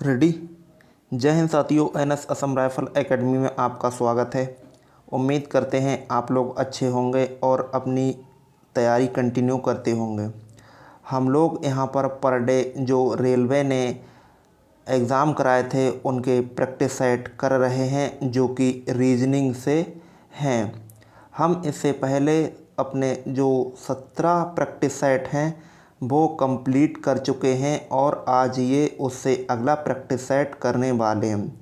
Ready. जय हिंद साथियों, NS Assam rifle academy में आपका स्वागत है। उम्मीद करते हैं आप लोग अच्छे होंगे और अपनी तैयारी कंटिन्यू करते होंगे। हम लोग यहाँ पर डे जो रेलवे ने एग्ज़ाम कराए थे उनके प्रैक्टिस सेट कर रहे हैं, जो कि रीजनिंग से हैं। हम इससे पहले अपने जो 17 प्रैक्टिस सेट हैं वो कंप्लीट कर चुके हैं और आज ये उससे अगला प्रैक्टिस सेट करने वाले हैं।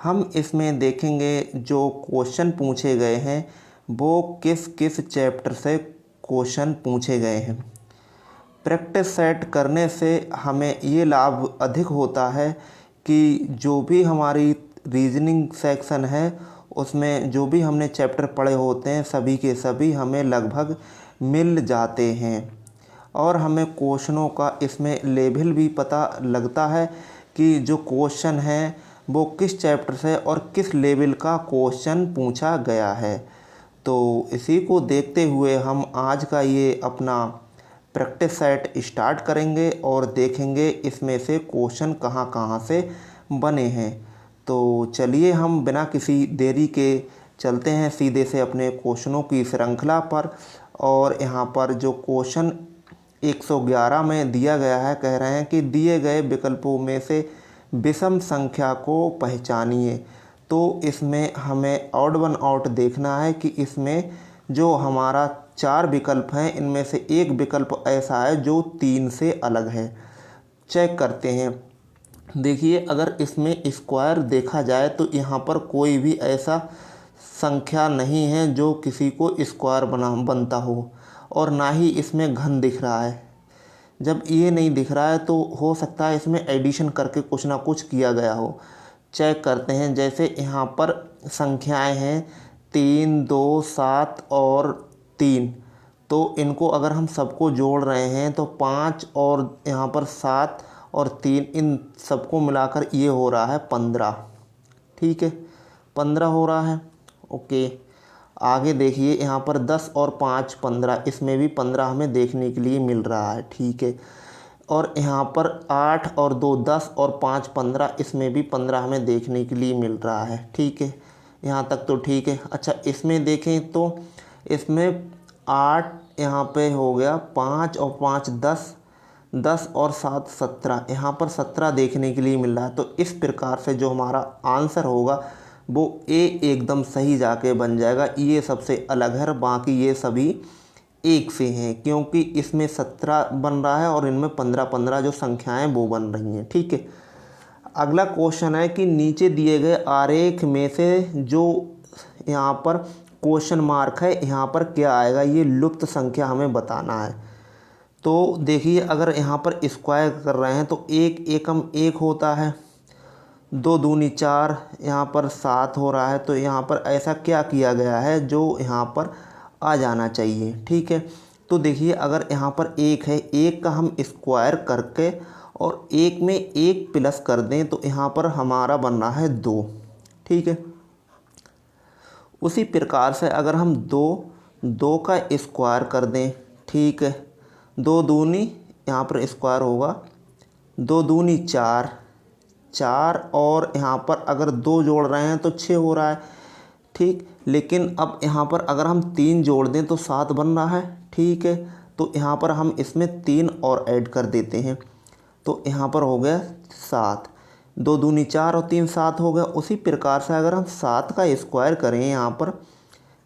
हम इसमें देखेंगे जो क्वेश्चन पूछे गए हैं वो किस किस चैप्टर से क्वेश्चन पूछे गए हैं। प्रैक्टिस सेट करने से हमें ये लाभ अधिक होता है कि जो भी हमारी रीजनिंग सेक्शन है उसमें जो भी हमने चैप्टर पढ़े होते हैं सभी के सभी हमें लगभग मिल जाते हैं और हमें क्वेश्चनों का इसमें लेवल भी पता लगता है कि जो क्वेश्चन है वो किस चैप्टर से और किस लेवल का क्वेश्चन पूछा गया है। तो इसी को देखते हुए हम आज का ये अपना प्रैक्टिस सेट स्टार्ट करेंगे और देखेंगे इसमें से क्वेश्चन कहाँ कहाँ से बने हैं। तो चलिए हम बिना किसी देरी के चलते हैं सीधे से अपने क्वेश्चनों की श्रृंखला पर। और यहाँ पर जो क्वेश्चन 111 में दिया गया है, कह रहे हैं कि दिए गए विकल्पों में से विषम संख्या को पहचानिए। तो इसमें हमें ऑड वन आउट देखना है कि इसमें जो हमारा 4 विकल्प हैं इनमें से एक विकल्प ऐसा है जो 3 से अलग है। चेक करते हैं। देखिए, अगर इसमें स्क्वायर देखा जाए तो यहाँ पर कोई भी ऐसा संख्या नहीं है जो किसी को स्क्वायर बनता हो और ना ही इसमें घन दिख रहा है। जब ये नहीं दिख रहा है तो हो सकता है इसमें एडिशन करके कुछ ना कुछ किया गया हो। चेक करते हैं। जैसे यहाँ पर संख्याएं हैं 3, 2, 7 और 3। तो इनको अगर हम सबको जोड़ रहे हैं तो 5 और यहाँ पर 7 और 3 इन सबको मिलाकर ये हो रहा है 15। ठीक है, 15 हो रहा है। ओके, आगे देखिए यहाँ पर 10 और 5 15, इसमें भी 15 हमें देखने के लिए मिल रहा है। ठीक है, और यहाँ पर 8 और 2 10 और 5 15, इसमें भी 15 हमें देखने के लिए मिल रहा है। ठीक है, यहाँ तक तो ठीक है। अच्छा, इसमें देखें तो इसमें 8 यहाँ पे हो गया, 5 और 5 10, 10 और 7 17, यहाँ पर 17 देखने के लिए मिल रहा है। तो इस प्रकार से जो हमारा आंसर होगा वो ए एकदम सही जाके बन जाएगा। ये सबसे अलग है, बाकी ये सभी एक से हैं क्योंकि इसमें 17 बन रहा है और इनमें 15 15 जो संख्याएं वो बन रही हैं। ठीक है, अगला क्वेश्चन है कि नीचे दिए गए आरेख में से जो यहाँ पर क्वेश्चन मार्क है यहाँ पर क्या आएगा, ये लुप्त संख्या हमें बताना है। तो देखिए, अगर यहाँ पर स्क्वायर कर रहे हैं तो 1 एकम 1 होता है, 2 दूनी 4, यहाँ पर 7 हो रहा है। तो यहाँ पर ऐसा क्या किया गया है जो यहाँ पर आ जाना चाहिए। ठीक है, तो देखिए अगर यहाँ पर 1 है, 1 का हम स्क्वायर करके और 1 में 1 प्लस कर दें तो यहाँ पर हमारा बन रहा है 2। ठीक है, उसी प्रकार से अगर हम 2 का स्क्वायर कर दें, ठीक है, 2 दूनी यहाँ पर स्क्वायर होगा, 2 दूनी 4, 4 और यहाँ पर अगर 2 जोड़ रहे हैं तो 6 हो रहा है। ठीक, लेकिन अब यहाँ पर अगर हम 3 जोड़ दें तो 7 बन रहा है। ठीक है, तो यहाँ पर हम इसमें 3 और ऐड कर देते हैं तो यहाँ पर हो गया 7। 2 दूनी 4 और 3 7 हो गया। उसी प्रकार से अगर हम 7 का स्क्वायर करें,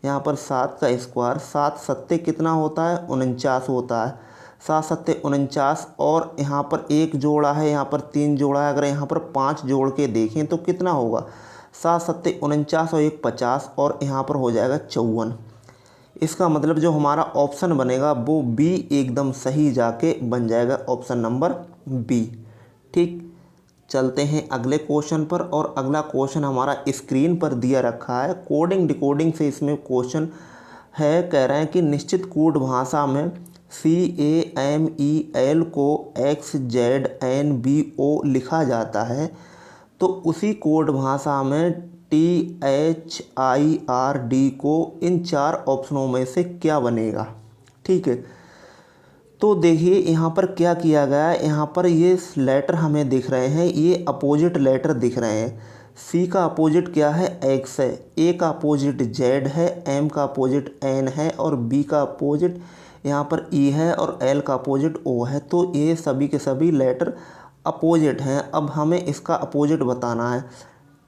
यहाँ पर 7 का स्क्वायर, 7 सत्ते कितना होता है, 49 होता है। 7 सत्ते 49 और यहाँ पर 1 जोड़ा है, यहाँ पर 3 जोड़ा है। अगर यहाँ पर 5 जोड़ के देखें तो कितना होगा, 7 सत्ते 49 और 1 50 और यहाँ पर हो जाएगा 54। इसका मतलब जो हमारा ऑप्शन बनेगा वो बी एकदम सही जाके बन जाएगा, ऑप्शन नंबर बी। ठीक, चलते हैं अगले क्वेश्चन पर। और अगला क्वेश्चन हमारा स्क्रीन पर दिया रखा है। कोडिंग डिकोडिंग से इसमें क्वेश्चन है, कह रहे हैं कि निश्चित कोड भाषा में CAMEL को XZNBO लिखा जाता है, तो उसी कोड भाषा में THIRD को इन 4 ऑप्शनों में से क्या बनेगा। ठीक है, तो देखिए यहाँ पर क्या किया गया है, यहाँ पर ये लेटर हमें दिख रहे हैं, ये अपोजिट लेटर दिख रहे हैं। सी का अपोजिट क्या है, एक्स है, ए का अपोजिट जेड है, एम का अपोजिट एन है और बी का अपोजिट यहाँ पर ई है और एल का अपोजिट ओ है। तो ये सभी के सभी लेटर अपोजिट हैं। अब हमें इसका अपोजिट बताना है।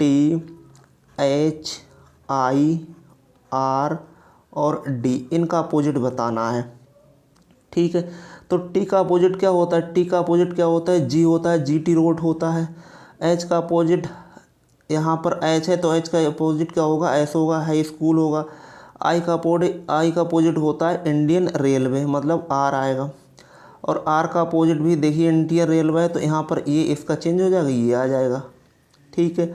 टी, एच, आई, आर और डी, इनका अपोजिट बताना है। ठीक है, तो टी का अपोजिट क्या होता है, टी का अपोजिट क्या होता है, जी होता है, जी टी रोड होता है। एच का अपोजिट यहाँ पर एच है तो एच का अपोजिट क्या होगा, एस होगा, हाई स्कूल होगा। आई का अपोजिट होता है इंडियन रेलवे, मतलब आर आएगा। और आर का अपोजिट भी देखिए इंडियन रेलवे है, तो यहाँ पर ये इसका चेंज हो जाएगा, ये आ जाएगा। ठीक है,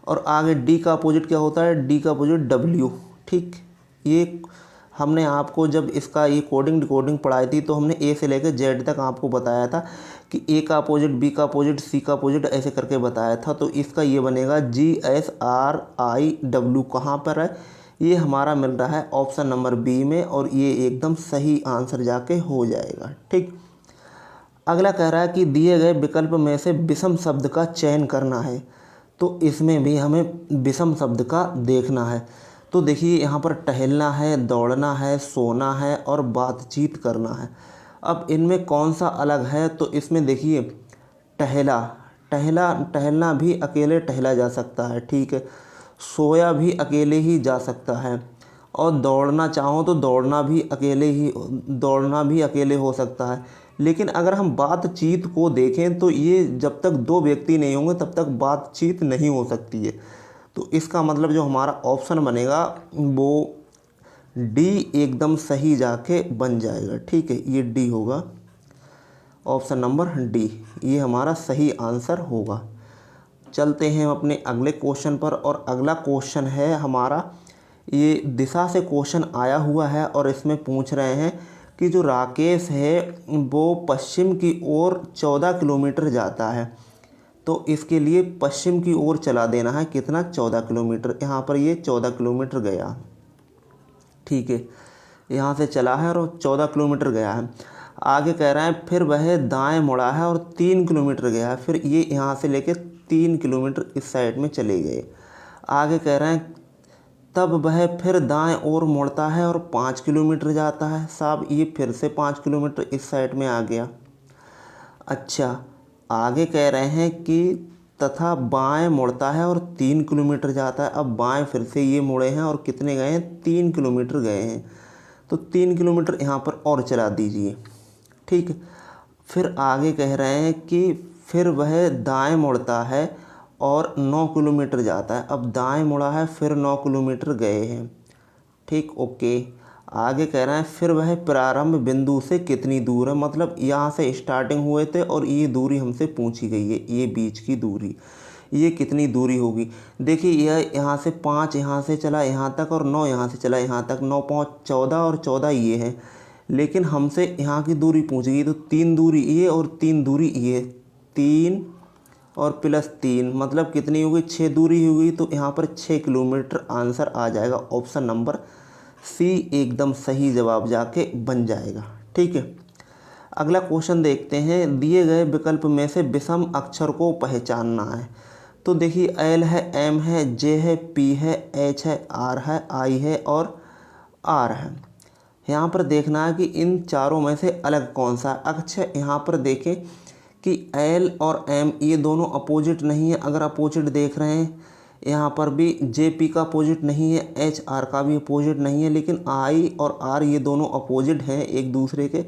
और आगे डी का अपोजिट क्या होता है, डी का अपोजिट डब्ल्यू। ठीक, ये हमने आपको जब इसका ये कोडिंग डिकोडिंग पढ़ाई थी तो हमने ए से लेकर जेड तक आपको बताया था कि ए का अपोजिट, बी का अपोजिट, सी का अपोजिट ऐसे करके बताया था। तो इसका ये बनेगा G S R I W. कहाँ पर है, ये हमारा मिल रहा है ऑप्शन नंबर बी में, और ये एकदम सही आंसर जाके हो जाएगा। ठीक, अगला कह रहा है कि दिए गए विकल्प में से विषम शब्द का चयन करना है। तो इसमें भी हमें विषम शब्द का देखना है। तो देखिए यहाँ पर टहलना है, दौड़ना है, सोना है और बातचीत करना है। अब इनमें कौन सा अलग है, तो इसमें देखिए टहलना भी अकेले टहला जा सकता है। ठीक है, सोया भी अकेले ही जा सकता है, और दौड़ना चाहो तो दौड़ना भी अकेले हो सकता है। लेकिन अगर हम बातचीत को देखें तो ये जब तक दो व्यक्ति नहीं होंगे तब तक बातचीत नहीं हो सकती है। तो इसका मतलब जो हमारा ऑप्शन बनेगा वो डी एकदम सही जाके बन जाएगा। ठीक है, ये डी होगा, ऑप्शन नंबर डी, ये हमारा सही आंसर होगा। चलते हैं अपने अगले क्वेश्चन पर, और अगला क्वेश्चन है हमारा, ये दिशा से क्वेश्चन आया हुआ है और इसमें पूछ रहे हैं कि जो राकेश है वो पश्चिम की ओर 14 किलोमीटर जाता है। तो इसके लिए पश्चिम की ओर चला देना है, कितना, 14 किलोमीटर। यहाँ पर ये 14 किलोमीटर गया। ठीक है, यहाँ से चला है और 14 किलोमीटर गया है। आगे कह रहा है फिर वह दाएं मुड़ा है और 3 किलोमीटर गया है। फिर ये यहाँ से लेके 3 किलोमीटर इस साइड में चले गए। आगे कह रहे हैं तब वह फिर दाएं ओर मुड़ता है और 5 किलोमीटर जाता है। साहब ये फिर से 5 किलोमीटर इस साइड में आ गया। अच्छा, आगे कह रहे हैं कि तथा बाएं मुड़ता है और 3 किलोमीटर जाता है। अब बाएं फिर से ये मुड़े हैं और कितने गए हैं, 3 किलोमीटर गए हैं। तो 3 किलोमीटर यहाँ पर और चला दीजिए। ठीक, फिर आगे कह रहे हैं कि फिर वह दाएं मुड़ता है और 9 किलोमीटर जाता है। अब दाएं मुड़ा है, फिर 9 किलोमीटर गए हैं। ठीक, ओके। आगे कह रहे हैं फिर वह प्रारंभ बिंदु से कितनी दूर है, मतलब यहाँ से स्टार्टिंग हुए थे और ये दूरी हमसे पूछी गई है, ये बीच की दूरी, ये कितनी दूरी होगी। देखिए यह यहाँ से 5 यहाँ से चला यहाँ तक और 9 यहाँ से चला यहाँ तक, 9 5 14 और 14 ये है। लेकिन हमसे यहाँ की दूरी पूछ गई, तो 3 दूरी ये और 3 दूरी ये, 3 और प्लस 3 मतलब कितनी होगी, 6 दूरी होगी। तो यहाँ पर 6 किलोमीटर आंसर आ जाएगा। ऑप्शन नंबर सी एकदम सही जवाब जाके बन जाएगा। ठीक है, अगला क्वेश्चन देखते हैं। दिए गए विकल्प में से विषम अक्षर को पहचानना है। तो देखिए एल है, एम है, जे है, पी है, एच है, आर है, आई है और आर है। यहाँ पर देखना है कि इन चारों में से अलग कौन सा अक्षर। यहाँ पर देखें कि एल और एम ये दोनों अपोजिट नहीं है। अगर अपोजिट देख रहे हैं, यहाँ पर भी जे पी का अपोजिट नहीं है, एच आर का भी अपोजिट नहीं है, लेकिन आई और आर ये दोनों अपोजिट हैं एक दूसरे के।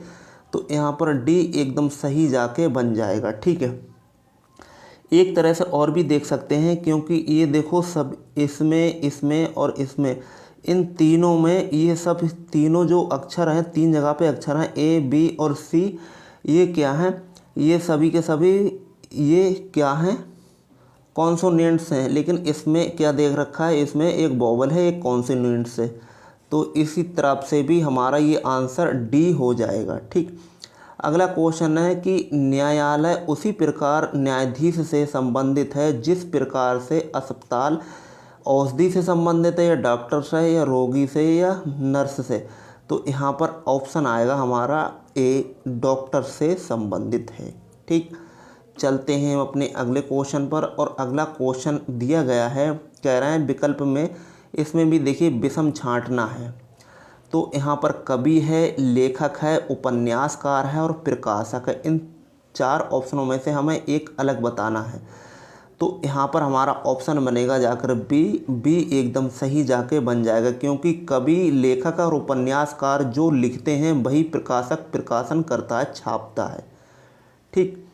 तो यहाँ पर डी एकदम सही जाके बन जाएगा। ठीक है, एक तरह से और भी देख सकते हैं, क्योंकि ये देखो सब इसमें, इसमें और इसमें, इन तीनों में ये सब तीनों जो अक्षर हैं, 3 जगह पे अक्षर हैं, ए बी और सी, ये क्या हैं, ये सभी के सभी ये क्या हैं, कॉन्सोनेंट्स हैं। लेकिन इसमें क्या देख रखा है, इसमें एक वोवेल है, एक कॉन्सोनेंट्स है। तो इसी तरफ से भी हमारा ये आंसर डी हो जाएगा। ठीक, अगला क्वेश्चन है कि न्यायालय उसी प्रकार न्यायाधीश से संबंधित है जिस प्रकार से अस्पताल औषधि से संबंधित है, या डॉक्टर से, या रोगी से, या नर्स से। तो यहाँ पर ऑप्शन आएगा हमारा ए डॉक्टर से संबंधित है। ठीक, चलते हैं हम अपने अगले क्वेश्चन पर। और अगला क्वेश्चन दिया गया है, कह रहे हैं विकल्प में, इसमें भी देखिए विषम छांटना है। तो यहाँ पर कवि है, लेखक है, उपन्यासकार है और प्रकाशक है। इन 4 ऑप्शनों में से हमें एक अलग बताना है। तो यहाँ पर हमारा ऑप्शन बनेगा जाकर बी एकदम सही जाके बन जाएगा, क्योंकि कवि, लेखक और उपन्यासकार जो लिखते हैं वही प्रकाशक प्रकाशन करता है, छापता है। ठीक,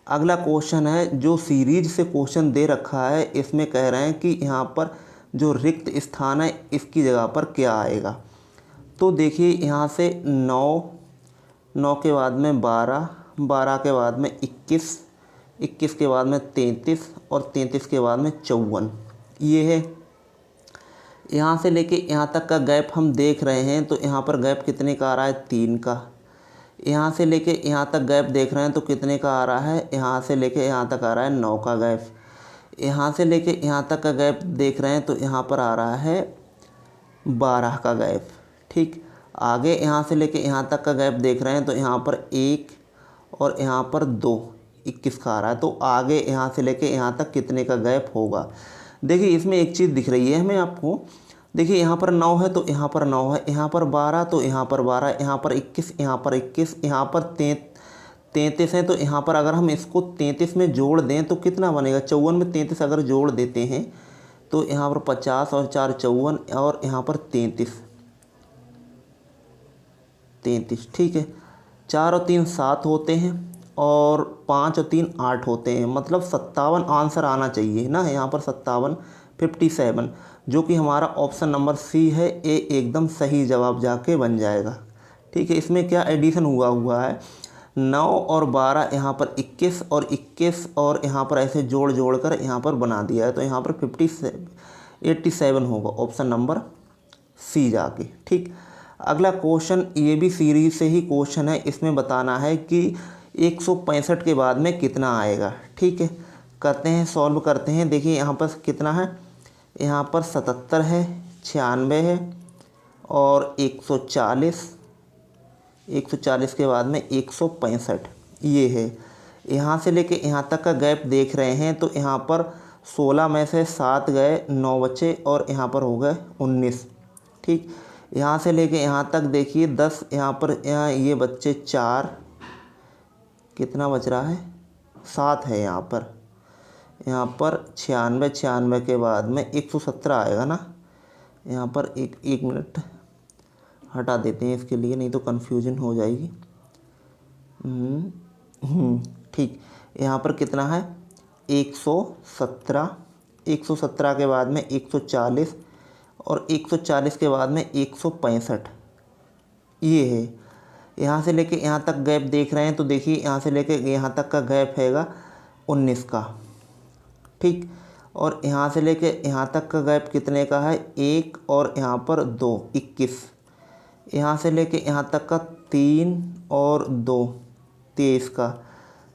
अगला क्वेश्चन है जो सीरीज से क्वेश्चन दे रखा है, इसमें कह रहे हैं कि यहाँ पर जो रिक्त स्थान है इसकी जगह पर क्या आएगा। तो देखिए यहाँ से 9 के बाद में 12 के बाद में 21 के बाद में 33 और 33 के बाद में 54, ये है। यहाँ से लेके यहाँ तक का गैप हम देख रहे हैं, तो यहाँ पर गैप कितने का आ रहा है, 3 का। यहाँ से लेके यहाँ तक गैप देख रहे हैं तो कितने का आ रहा है, यहाँ से लेके यहाँ तक आ रहा है 9 का गैप। यहाँ से लेके यहाँ तक का गैप देख रहे हैं तो यहाँ पर आ रहा है 12 का गैप। ठीक, आगे यहाँ से लेके यहाँ तक का गैप देख रहे हैं तो यहाँ पर 1 और यहाँ पर 2, 21 का आ रहा है। तो आगे यहाँ से लेके यहाँ तक कितने का गैप होगा। देखिए इसमें एक चीज़ दिख रही है हमें आपको, देखिए यहाँ पर 9 है तो यहाँ पर 9 है, यहाँ पर 12 तो यहाँ पर 12, यहाँ पर 21, यहाँ पर 21, यहाँ पर 33 है। तो यहाँ पर अगर हम इसको 33 में जोड़ दें तो कितना बनेगा, 54 में 33 अगर जोड़ देते हैं तो यहाँ पर 50 और 4 54 और यहाँ पर 33। ठीक है, 4 और 3 7 होते हैं और 5 और 3 8 होते हैं, मतलब 57 आंसर आना चाहिए ना यहाँ पर, 57 जो कि हमारा ऑप्शन नंबर सी है, ए एकदम सही जवाब जाके बन जाएगा। ठीक है, इसमें क्या एडिशन हुआ है, 9 और 12 यहाँ पर 21 और 21 और यहाँ पर ऐसे जोड़ कर यहाँ पर बना दिया है। तो यहाँ पर 87 होगा ऑप्शन नंबर सी जाके। ठीक, अगला क्वेश्चन ये भी सीरीज से ही क्वेश्चन है, इसमें बताना है कि 165 के बाद में कितना आएगा। ठीक है, करते हैं, सॉल्व करते हैं। देखिए यहाँ पर कितना है, यहाँ पर 77 है, 96 है और 140 के बाद में 165, ये है। यहाँ से लेके यहाँ तक का गैप देख रहे हैं तो यहाँ पर 16 में से 7 गए, 9 बचे और यहाँ पर हो गए 19। ठीक, यहाँ से लेके यहाँ तक देखिए 10, यहाँ पर ये बच्चे 4, कितना बच रहा है, 7 है यहाँ पर 96 के बाद में 117 आएगा ना। यहाँ पर एक मिनट हटा देते हैं इसके लिए, नहीं तो कन्फ्यूजन हो जाएगी। ठीक, यहाँ पर कितना है, 117 के बाद में 140 और 140 के बाद में 165, ये है। यहाँ से लेके यहाँ तक गैप देख रहे हैं तो देखिए यहाँ से लेके यहाँ तक का गैप हैगा 19 का। ठीक, और यहाँ से लेके यहाँ तक का गैप कितने का है, 1 और यहाँ पर 2, 21। यहाँ से लेके यहाँ तक का 3 और 2, 23 का।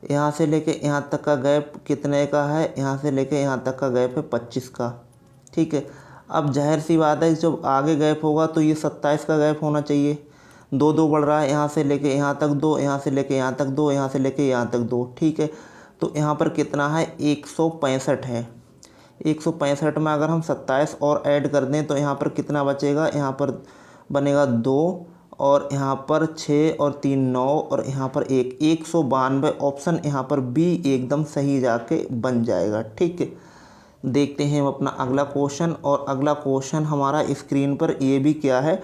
यहाँ से लेके यहाँ तक का गैप कितने का है, यहाँ से लेके यहाँ तक का गैप है 25 का। ठीक है, अब जाहिर सी बात है जब आगे गैप होगा तो ये 27 का गैप होना चाहिए। 2 बढ़ रहा है, यहाँ से लेके यहाँ तक 2, यहाँ से लेके यहाँ तक 2, यहाँ से लेके यहाँ तक 2। ठीक है, तो यहाँ पर कितना है, 165 है। 165 में अगर हम 27 और ऐड कर दें तो यहाँ पर कितना बचेगा, यहाँ पर बनेगा 2 और यहाँ पर 6 और 3 9 और यहाँ पर 192। ऑप्शन यहाँ पर बी एकदम सही जाके बन जाएगा। ठीक है, देखते हैं हम अपना अगला क्वेश्चन। और अगला क्वेश्चन हमारा स्क्रीन पर ये भी क्या है,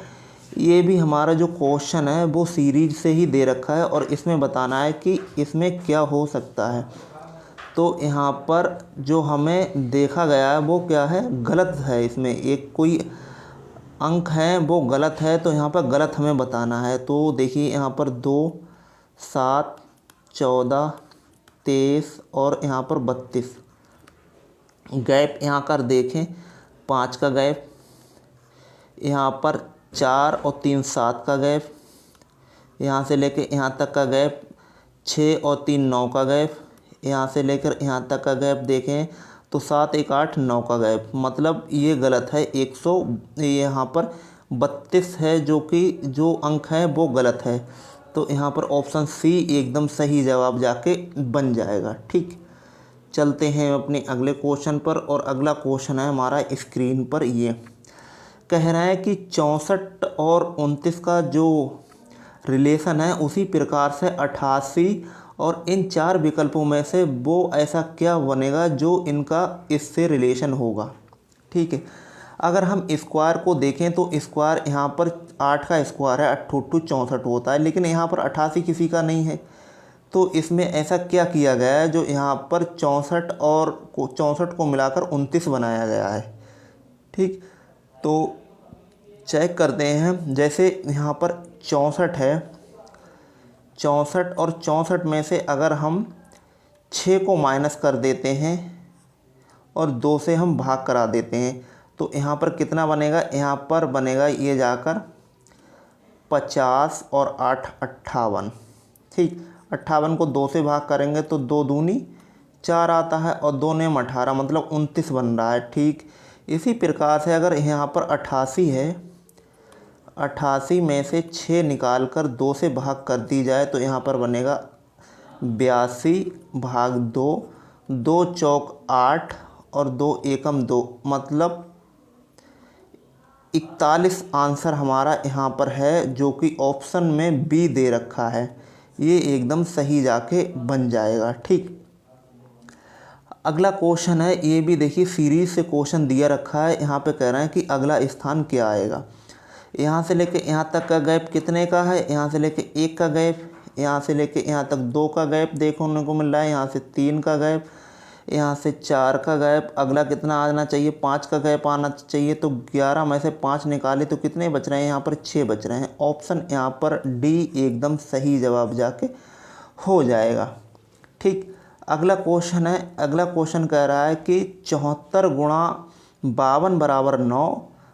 ये भी हमारा जो क्वेश्चन है वो सीरीज से ही दे रखा है और इसमें बताना है कि इसमें क्या हो सकता है। तो यहाँ पर जो हमें देखा गया है वो क्या है, गलत है। इसमें एक कोई अंक है वो गलत है, तो यहाँ पर गलत हमें बताना है। तो देखिए यहाँ पर 2 7 14 23 और यहाँ पर 32 गैप यहाँ कर देखें, 5 का गैप, यहाँ पर 4 और 3 7 का गैप, यहाँ से लेकर यहाँ तक का गैप 6 और 3 9 का गैप, यहाँ से लेकर यहाँ तक का गैप देखें तो 7 1 8 9 का गैप, मतलब ये गलत है। 100 यहाँ पर 32 है जो कि जो अंक है वो गलत है। तो यहाँ पर ऑप्शन सी एकदम सही जवाब जाके बन जाएगा। ठीक, चलते हैं अपने अगले क्वेश्चन पर। और अगला क्वेश्चन है हमारा स्क्रीन पर, ये कह रहा है कि 64 और 29 का जो रिलेशन है उसी प्रकार से 88 और इन 4 विकल्पों में से वो ऐसा क्या बनेगा जो इनका इससे रिलेशन होगा। ठीक है, अगर हम स्क्वायर को देखें तो स्क्वायर यहाँ पर 8 का स्क्वायर है 8 64 होता है, लेकिन यहाँ पर 88 किसी का नहीं है। तो इसमें ऐसा क्या किया गया है जो यहाँ पर 64 को मिलाकर 29 बनाया गया है। ठीक, तो चेक करते हैं। जैसे यहाँ पर 64 है, 64 और 64 में से अगर हम 6 को माइनस कर देते हैं और 2 से हम भाग करा देते हैं तो यहाँ पर कितना बनेगा, यहाँ पर बनेगा ये जाकर 50 और 8 58। ठीक, 58 को 2 से भाग करेंगे तो 2 दूनी 4 आता है और 2 नेम 18, मतलब 29 बन रहा है। ठीक, इसी प्रकार से अगर यहाँ पर 88 है, 88 में से 6 निकाल कर 2 से भाग कर दी जाए तो यहाँ पर बनेगा 82 भाग 2, 2 चौक 8 और 2 एकम 2, मतलब 41 आंसर हमारा यहाँ पर है, जो कि ऑप्शन में बी दे रखा है। ये एकदम सही जाके बन जाएगा। ठीक, अगला क्वेश्चन है, ये भी देखिए सीरीज से क्वेश्चन दिया रखा है। यहाँ पे कह रहे हैं कि अगला स्थान क्या आएगा। यहाँ से लेके यहाँ तक का गैप कितने का है, यहाँ से लेके 1 का गैप, यहाँ से लेके यहाँ तक 2 का गैप देखने को मिल रहा है, यहाँ से 3 का गैप, यहाँ से 4 का गैप। अगला कितना आना चाहिए, 5 का गैप आना चाहिए। तो 11 में से 5 निकाले तो कितने बच रहे हैं, यहाँ पर 6 बच रहे हैं। ऑप्शन यहाँ पर डी एकदम सही जवाब जाके हो जाएगा। ठीक, अगला क्वेश्चन है, अगला क्वेश्चन कह रहा है कि 74 गुणा 52 बराबर 9,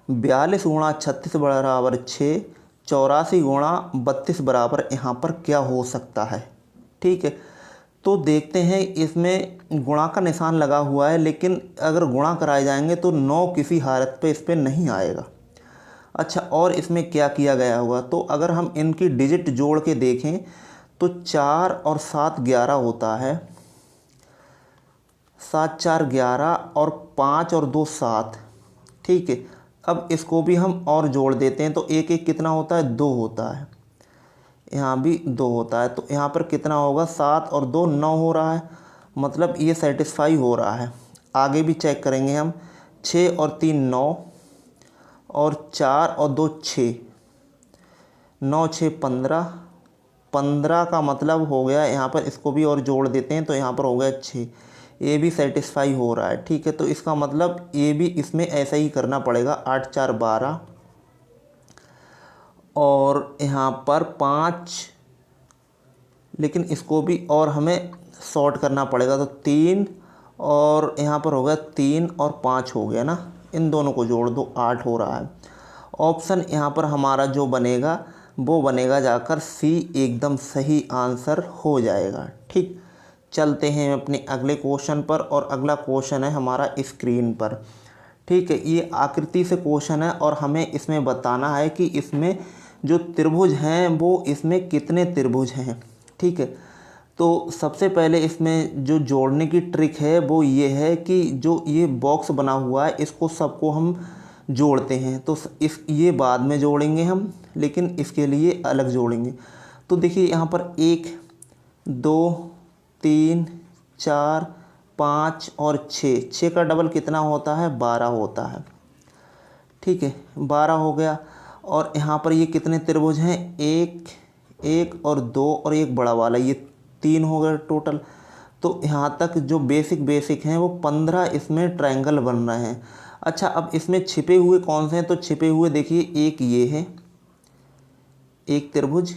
42 गुणा 36 बराबर 6, 84 गुणा 32 बराबर यहाँ पर क्या हो सकता है। ठीक है, तो देखते हैं। इसमें गुणा का निशान लगा हुआ है, लेकिन अगर गुणा कराए जाएंगे तो 9 किसी हालत पे इस पर नहीं आएगा। अच्छा, और इसमें क्या किया गया होगा, तो अगर हम इनकी डिजिट जोड़ के देखें तो 4 और 7 11 होता है, 7 4 11 और 5 और 2 7। ठीक है, अब इसको भी हम और जोड़ देते हैं तो 1 1 कितना होता है, 2 होता है, यहाँ भी 2 होता है। तो यहाँ पर कितना होगा, 7 और 2 9 हो रहा है, मतलब ये सेटिस्फाई हो रहा है। आगे भी चेक करेंगे हम, 6 और 3 9 और 4 और 2 6, 9 6 15, 15 का मतलब हो गया। यहाँ पर इसको भी और जोड़ देते हैं तो यहाँ पर हो गया 6, ये भी सेटिस्फाई हो रहा है। ठीक है, तो इसका मतलब ये भी इसमें ऐसा ही करना पड़ेगा। 8 4 12 और यहाँ पर 5, लेकिन इसको भी और हमें सॉर्ट करना पड़ेगा तो 3 और यहाँ पर हो गया 3 और 5 हो गया ना, इन दोनों को जोड़ दो 8 हो रहा है। ऑप्शन यहाँ पर हमारा जो बनेगा वो बनेगा जाकर सी, एकदम सही आंसर हो जाएगा। ठीक, चलते हैं अपने अगले क्वेश्चन पर। और अगला क्वेश्चन है हमारा स्क्रीन पर। ठीक है, ये आकृति से क्वेश्चन है और हमें इसमें बताना है कि इसमें जो त्रिभुज हैं वो इसमें कितने त्रिभुज हैं। ठीक है, तो सबसे पहले इसमें जो जोड़ने की ट्रिक है वो ये है कि जो ये बॉक्स बना हुआ है इसको सबको हम जोड़ते हैं। तो इस ये बाद में जोड़ेंगे हम, लेकिन इसके लिए अलग जोड़ेंगे। तो देखिए यहाँ पर 1 2 3 4 5 और 6 का डबल कितना होता है, 12 होता है। ठीक है, 12 हो गया। और यहाँ पर ये कितने त्रिभुज हैं, 1 और 2 और एक बड़ा वाला, ये 3 हो गए टोटल। तो यहाँ तक जो बेसिक हैं वो 15 इसमें ट्रायंगल बन रहे हैं। अच्छा, अब इसमें छिपे हुए कौन से हैं, तो छिपे हुए देखिए, एक ये है, एक त्रिभुज,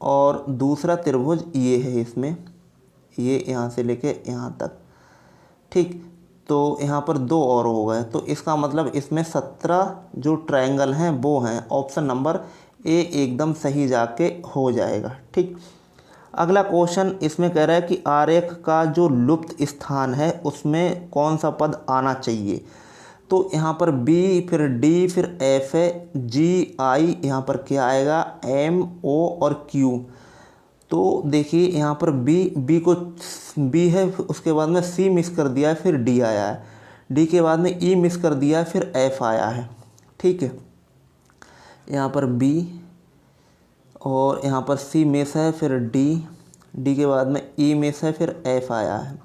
और दूसरा त्रिभुज ये है इसमें, ये यहाँ से लेके यहाँ तक। ठीक, तो यहाँ पर 2 और हो गए। तो इसका मतलब इसमें 17 जो ट्रायंगल हैं वो हैं। ऑप्शन नंबर ए एकदम सही जाके हो जाएगा। ठीक, अगला क्वेश्चन इसमें कह रहा है कि आरेख का जो लुप्त स्थान है उसमें कौन सा पद आना चाहिए। तो यहाँ पर बी, फिर डी, फिर एफ है, जी, आई, यहाँ पर क्या आएगा, एम, ओ और क्यू। तो देखिए यहाँ पर बी को बी है, उसके बाद में सी मिस कर दिया है, फिर डी आया है, डी के बाद में ई मिस कर दिया है, फिर एफ आया है। ठीक है, यहाँ पर बी और यहाँ पर सी मिस है, फिर डी के बाद में ई मिस है, फिर एफ आया है।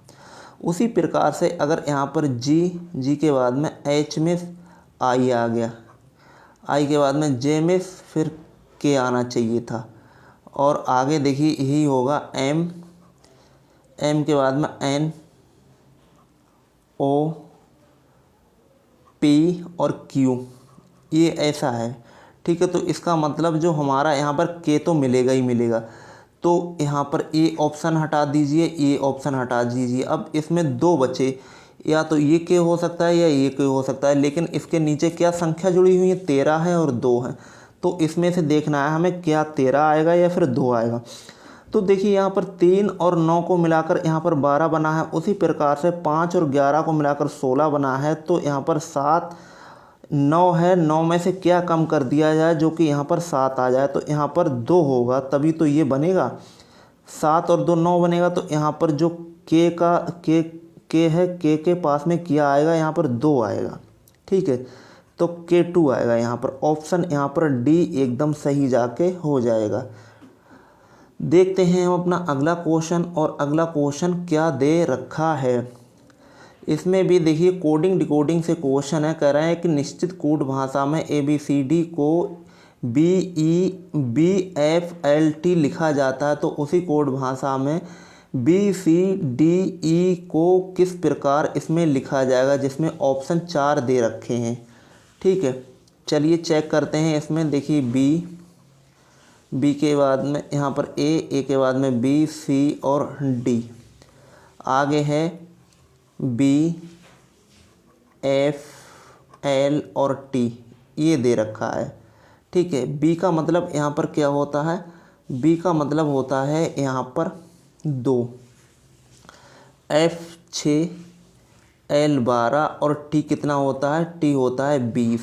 उसी प्रकार से अगर यहाँ पर जी के बाद में एच मिस, आई आ गया, आई के बाद में जे मिस, फिर के आना चाहिए था। और आगे देखिए यही होगा, एम के बाद में एन, ओ, पी और क्यू, ये ऐसा है। ठीक है, तो इसका मतलब जो हमारा यहाँ पर के तो मिलेगा ही मिलेगा। तो यहाँ पर ए ऑप्शन हटा दीजिए, ए ऑप्शन हटा दीजिए। अब इसमें दो बचे, या तो ये के हो सकता है या ये के हो सकता है, लेकिन इसके नीचे क्या संख्या जुड़ी हुई है, 13 है और 2 है। तो इसमें से देखना है हमें, क्या 13 आएगा या फिर 2 आएगा। तो देखिए यहाँ पर 3 और 9 को मिलाकर यहाँ पर 12 बना है। उसी प्रकार से 5 और 11 को मिलाकर 16 बना है। तो यहाँ पर 7, 9 है, 9 में से क्या कम कर दिया जाए जो कि यहाँ पर 7 आ जाए। तो यहाँ पर 2 होगा, तभी तो ये बनेगा। 7 और 2 9 बनेगा। तो यहाँ पर जो के है, के पास में क्या आएगा, यहाँ पर 2 आएगा। ठीक है, तो K2 आएगा यहाँ पर। ऑप्शन यहाँ पर डी एकदम सही जाके हो जाएगा। देखते हैं हम अपना अगला क्वेश्चन, और अगला क्वेश्चन क्या दे रखा है। इसमें भी देखिए कोडिंग डिकोडिंग से क्वेश्चन है। कह रहे हैं कि निश्चित कोड भाषा में ABCD को BEBFLT लिखा जाता है, तो उसी कोड भाषा में BCDE को किस प्रकार इसमें लिखा जाएगा, जिसमें ऑप्शन 4 दे रखे हैं। ठीक है, चलिए चेक करते हैं। इसमें देखिए बी के बाद में यहाँ पर ए के बाद में बी, सी और डी। आगे है बी, एफ, एल और टी, ये दे रखा है। ठीक है, बी का मतलब यहाँ पर क्या होता है, बी का मतलब होता है यहाँ पर 2, एफ 6, एल 12 और टी कितना होता है, टी होता है 20।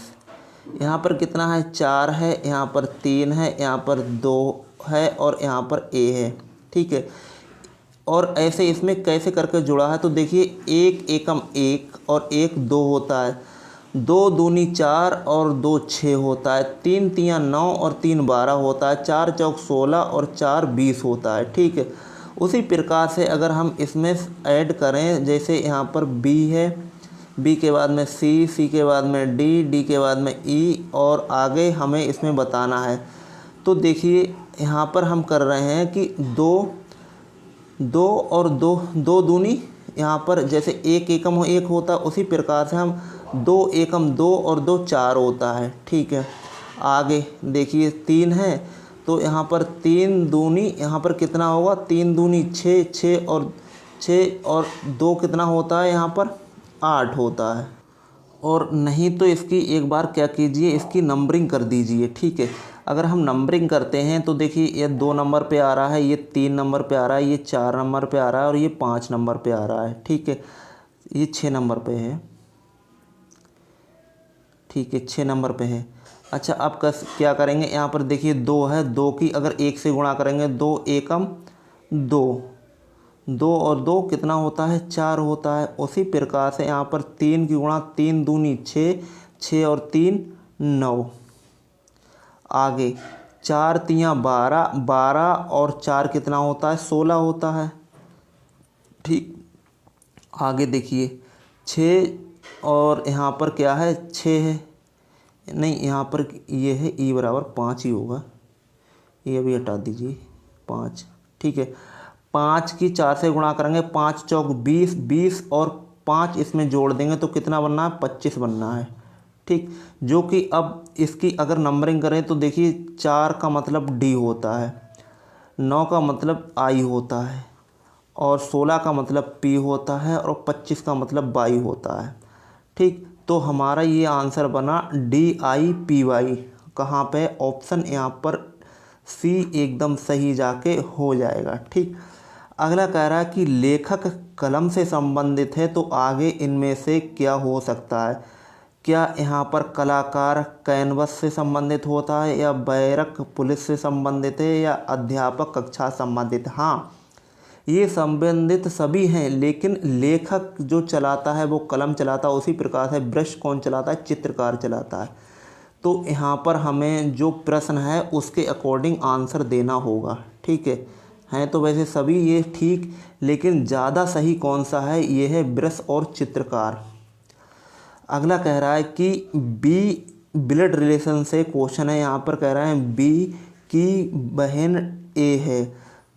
यहाँ पर कितना है, 4 है, यहाँ पर 3 है, यहाँ पर 2 है और यहाँ पर ए है। ठीक है, और ऐसे इसमें कैसे करके जुड़ा है, तो देखिए 1 एकम 1 और 1 2 होता है, 2 दूनी 4 और 2 6 होता है, 3 तियाँ 9 और 3 12 होता है, 4 चौक 16 और 4 20 होता है। ठीक है, उसी प्रकार से अगर हम इसमें ऐड करें, जैसे यहाँ पर बी है, बी के बाद में सी, सी के बाद में डी, डी के बाद में ई और आगे हमें इसमें बताना है। तो देखिए यहाँ पर हम कर रहे हैं कि 2 और 2 दूनी, यहाँ पर जैसे 1 एकम 1 होता है, उसी प्रकार से हम 2 एकम 2 और 2 4 होता है। ठीक है, आगे देखिए 3 है, तो यहाँ पर 3 दूनी, यहाँ पर कितना होगा, 3 दूनी 6, 6 और 2 कितना होता है, यहाँ पर 8 होता है। और नहीं तो इसकी एक बार क्या कीजिए, इसकी नंबरिंग कर दीजिए। ठीक है, अगर हम नंबरिंग करते हैं तो देखिए ये 2 नंबर पे आ रहा है, ये 3 नंबर पे आ रहा है, ये 4 नंबर पे आ रहा है और ये 5 नंबर पे आ रहा है। ठीक है, ये 6 नंबर पे है। ठीक है, 6 नंबर पे है। अच्छा, अब क्या करेंगे, यहाँ पर देखिए 2 है, 2 की अगर 1 से गुणा करेंगे, 2 एकम 2, 2 और 2 कितना होता है, 4 होता है। उसी प्रकार से यहाँ पर 3 की गुणा, 3 दूनी 6, 6 और 3 9। आगे 4 तियाँ 12, 12 और 4 कितना होता है, 16 होता है। ठीक, आगे देखिए 6 और यहाँ पर क्या है, 6 है, नहीं यहाँ पर ये है ई बराबर 5 ही होगा, ये भी हटा दीजिए 5। ठीक है, 5 की 4 से गुणा करेंगे, 5 चौक 20, 20 और 5 इसमें जोड़ देंगे तो कितना बनना है, 25 बनना है। ठीक, जो कि अब इसकी अगर नंबरिंग करें तो देखिए 4 का मतलब डी होता है, 9 का मतलब आई होता है और 16 का मतलब पी होता है और 25 का मतलब वाई होता है। ठीक, तो हमारा ये आंसर बना DIPY। कहाँ पे, ऑप्शन यहाँ पर सी एकदम सही जाके हो जाएगा। ठीक, अगला कह रहा है कि लेखक कलम से संबंधित है, तो आगे इनमें से क्या हो सकता है। क्या यहाँ पर कलाकार कैनवस से संबंधित होता है, या बैरक पुलिस से संबंधित है, या अध्यापक कक्षा संबंधित? हाँ, ये संबंधित सभी हैं, लेकिन लेखक जो चलाता है वो कलम चलाता है, उसी प्रकार से ब्रश कौन चलाता है? चित्रकार चलाता है। तो यहाँ पर हमें जो प्रश्न है उसके अकॉर्डिंग आंसर देना होगा, ठीक है। हैं तो वैसे सभी ये ठीक, लेकिन ज़्यादा सही कौन सा है? ये है ब्रश और चित्रकार। अगला कह रहा है कि बी ब्लड रिलेशन से क्वेश्चन है। यहाँ पर कह रहा है बी की बहन ए है,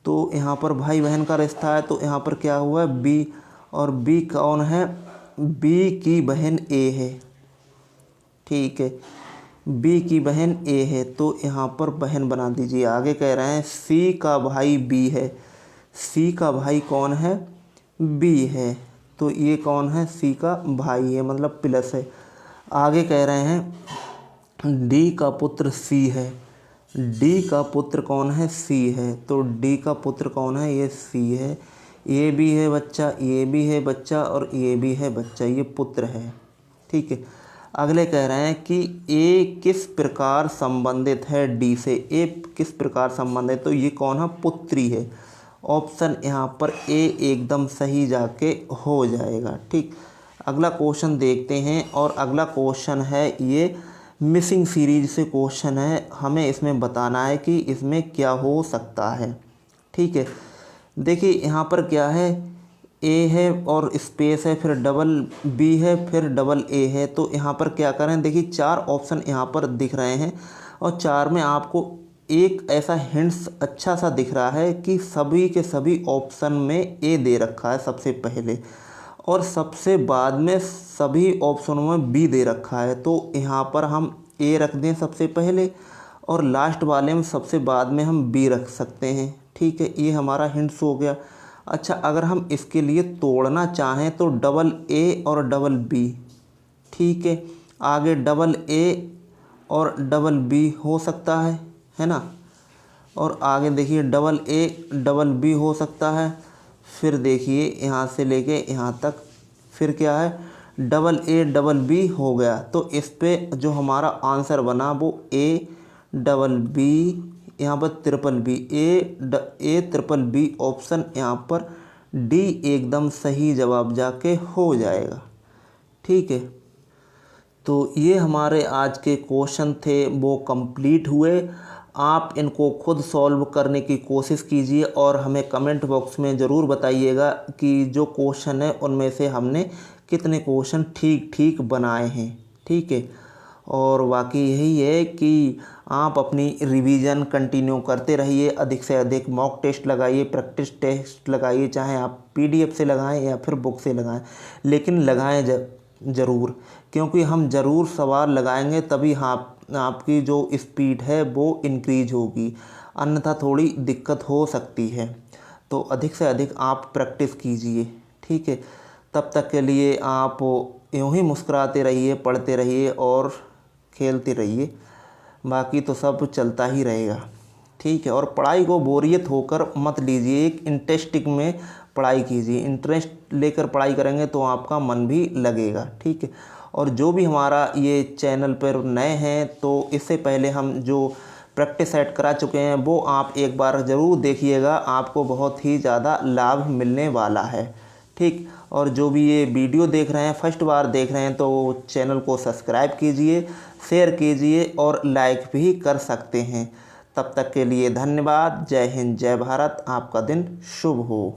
तो यहाँ पर भाई बहन का रिश्ता है, तो यहाँ पर क्या हुआ? बी, और बी कौन है? बी की बहन ए है, ठीक है। बी की बहन ए है, तो यहाँ पर बहन बना दीजिए। आगे कह रहे हैं सी का भाई बी है। सी का भाई कौन है? बी है, तो ये कौन है? सी का भाई है, मतलब प्लस है। आगे कह रहे हैं डी का पुत्र सी है। डी का पुत्र कौन है? सी है, तो डी का पुत्र कौन है? ये सी है। ये भी है बच्चा, ये भी है बच्चा, और ये भी है बच्चा, ये पुत्र है, ठीक है। अगले कह रहे हैं कि ए किस प्रकार संबंधित है डी से? ए किस प्रकार संबंधित? तो ये कौन है? पुत्री है। ऑप्शन यहाँ पर ए एकदम सही जाके हो जाएगा, ठीक। अगला क्वेश्चन देखते हैं, और अगला क्वेश्चन है ये मिसिंग सीरीज से क्वेश्चन है। हमें इसमें बताना है कि इसमें क्या हो सकता है, ठीक है। देखिए यहाँ पर क्या है, ए है और स्पेस है, फिर डबल बी है, फिर डबल ए है। तो यहाँ पर क्या करें? देखिए 4 ऑप्शन यहाँ पर दिख रहे हैं, और 4 में आपको एक ऐसा हिंट्स अच्छा सा दिख रहा है कि सभी के सभी ऑप्शन में ए दे रखा है सबसे पहले, और सबसे बाद में सभी ऑप्शनों में बी दे रखा है। तो यहाँ पर हम ए रख दें सबसे पहले, और लास्ट वाले में सबसे बाद में हम बी रख सकते हैं, ठीक है। ये हमारा हिंट्स हो गया। अच्छा, अगर हम इसके लिए तोड़ना चाहें तो डबल ए और डबल बी, ठीक है। आगे डबल ए और डबल बी हो सकता है ना। और आगे देखिए डबल ए डबल बी हो सकता है। फिर देखिए यहाँ से लेके यहाँ तक, फिर क्या है? डबल ए डबल बी हो गया। तो इस पे जो हमारा आंसर बना वो ए डबल बी, यहाँ पर triple B, A triple B option यहाँ पर डी एकदम सही जवाब जाके हो जाएगा, ठीक है। तो ये हमारे आज के क्वेश्चन थे, वो कंप्लीट हुए। आप इनको खुद सॉल्व करने की कोशिश कीजिए, और हमें कमेंट बॉक्स में ज़रूर बताइएगा कि जो क्वेश्चन है उनमें से हमने कितने क्वेश्चन ठीक ठीक बनाए हैं, ठीक है। और बाकी यही है कि आप अपनी रिवीजन कंटिन्यू करते रहिए, अधिक से अधिक मॉक टेस्ट लगाइए, प्रैक्टिस टेस्ट लगाइए, चाहे आप पीडीएफ से लगाएं या फिर बुक से लगाएं, लेकिन लगाएं ज़रूर, क्योंकि हम ज़रूर सवाल लगाएंगे तभी आपकी जो स्पीड है वो इंक्रीज होगी, अन्यथा थोड़ी दिक्कत हो सकती है। तो अधिक से अधिक आप प्रैक्टिस कीजिए, ठीक है। तब तक के लिए आप यूँ ही मुस्कुराते रहिए, पढ़ते रहिए और खेलते रहिए, बाकी तो सब चलता ही रहेगा, ठीक है। और पढ़ाई को बोरियत होकर मत लीजिए, एक इंटरेस्टिंग में पढ़ाई कीजिए। इंटरेस्ट लेकर पढ़ाई करेंगे तो आपका मन भी लगेगा, ठीक है। और जो भी हमारा ये चैनल पर नए हैं, तो इससे पहले हम जो प्रैक्टिस सेट करा चुके हैं वो आप एक बार ज़रूर देखिएगा, आपको बहुत ही ज़्यादा लाभ मिलने वाला है, ठीक। और जो भी ये वीडियो देख रहे हैं, फर्स्ट बार देख रहे हैं, तो चैनल को सब्सक्राइब कीजिए, शेयर कीजिए और लाइक भी कर सकते हैं। तब तक के लिए धन्यवाद। जय हिंद, जय भारत। आपका दिन शुभ हो।